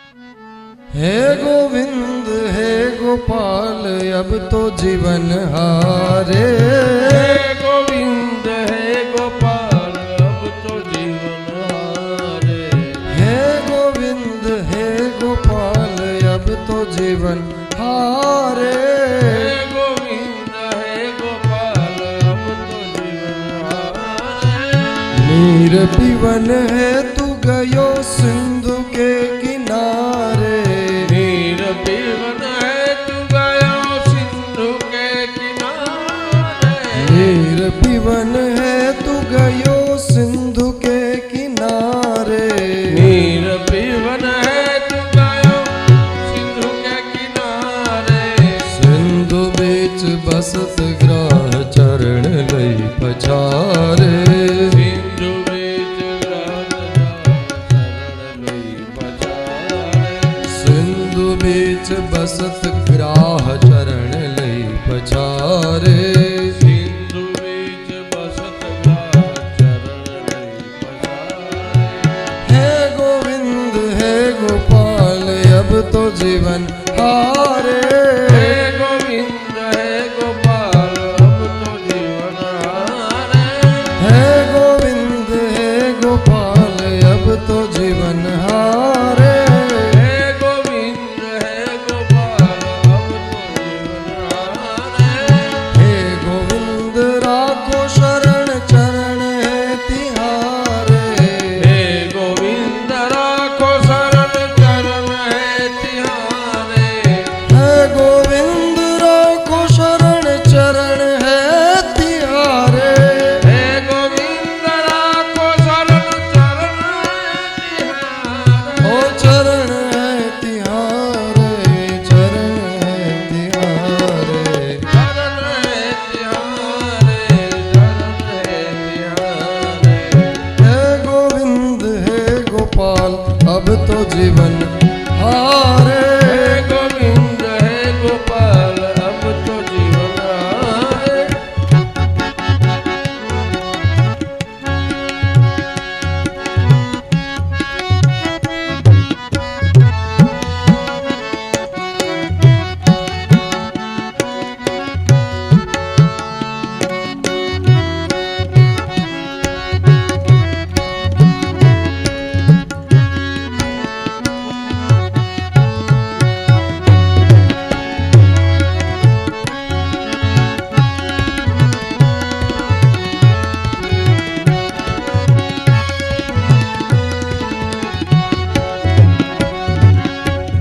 हे गोविंद हे गोपाल अब तो जीवन हारे। हे गोविंद हे गोपाल अब तो जीवन हारे। हे गोविंद हे गोपाल अब तो जीवन हारे। हे गोविंद हे गोपाल अब तो जीवन हारे। नीर पीवन है तू गयो सिंधु के किनारे। नीर पीवन है तू गयो सिंधु के किनारे। नीर पीवन है तू गयो सिंधु के किनारे। नीर पीवन है तू गयो सिंधु के किनारे। सिंधु बीच बसत ग्राह चरण लई पछारे। सिंधु बीच शरण लई पछारे। सिंधु बीच बसत ग्राह चरण लई पछारे। सिंधु बीच बसत ग्राह चरण लई पछारे। हे गोविंद हे गोपाल अब तो जीवन हारे। हे गोविंद हे गोपाल अब तो जीवन हारे। हे गोविंद हे गोपाल अब तो जीवन हारे। हे गोविंद हे गोपाल अब तो जीवन हारे। हे गोविंद राखो शरण चरण है तिहारे। हे गोविंद राखो शरण चरण है तिहारे। हे गोविंद राखो शरण चरण है तिहारे। हे गोविंद राखो शरण चरण है तिहारे। ओ चरण है तिहारे चरण है तिहारे। चरण है तिहारे चरण है तिहारे। हे गोविंद हे गोपाल अब तो जीवन हारे। हे गोविंद हे गोपाल अब तो जीवन हारे।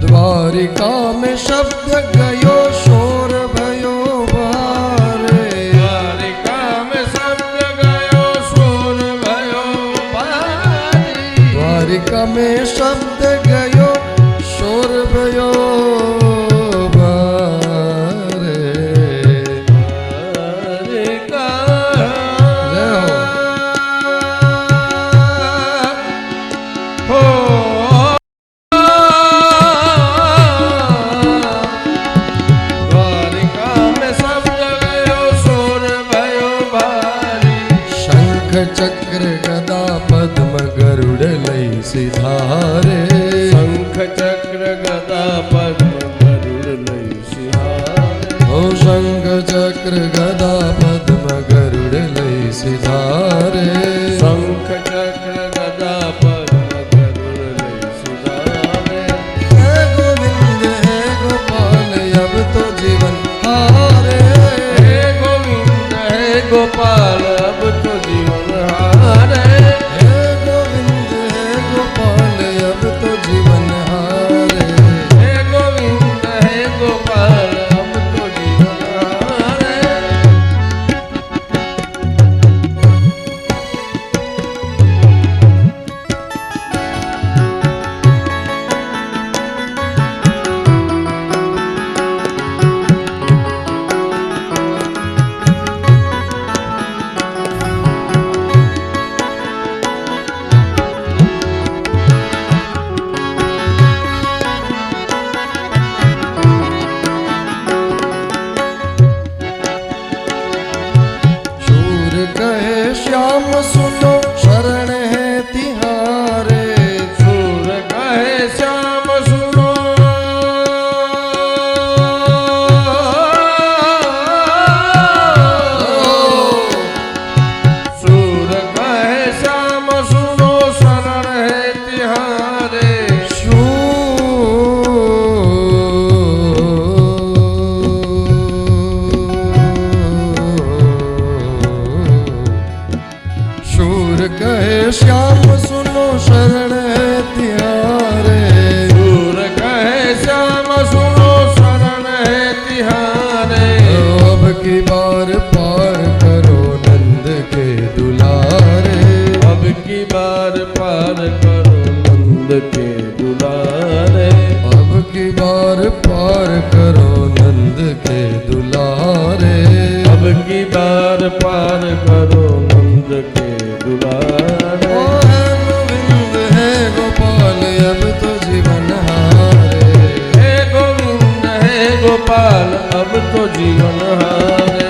द्वारिका में शब्द गयो शोर भयो बारे। द्वारिका में शब्द गयो शोर भयो भारी। द्वारिका में शब्द गयो शोर भयो बारे। द्वारिका हो द्वारिका में शब्द गयो शोर भयो भारी। शंख चक्र गदा पद्म गरुड़ लई सिधारे। शंख चक्र गदा दुलारे। अब की बार पार करो नंद के दुलारे। अब की बार पार करो नंद के दुलारे। ओ है गोविंद है गोपाल अब तो जीवन हारे। हे गोविंद है गोपाल अब तो जीवन हारे।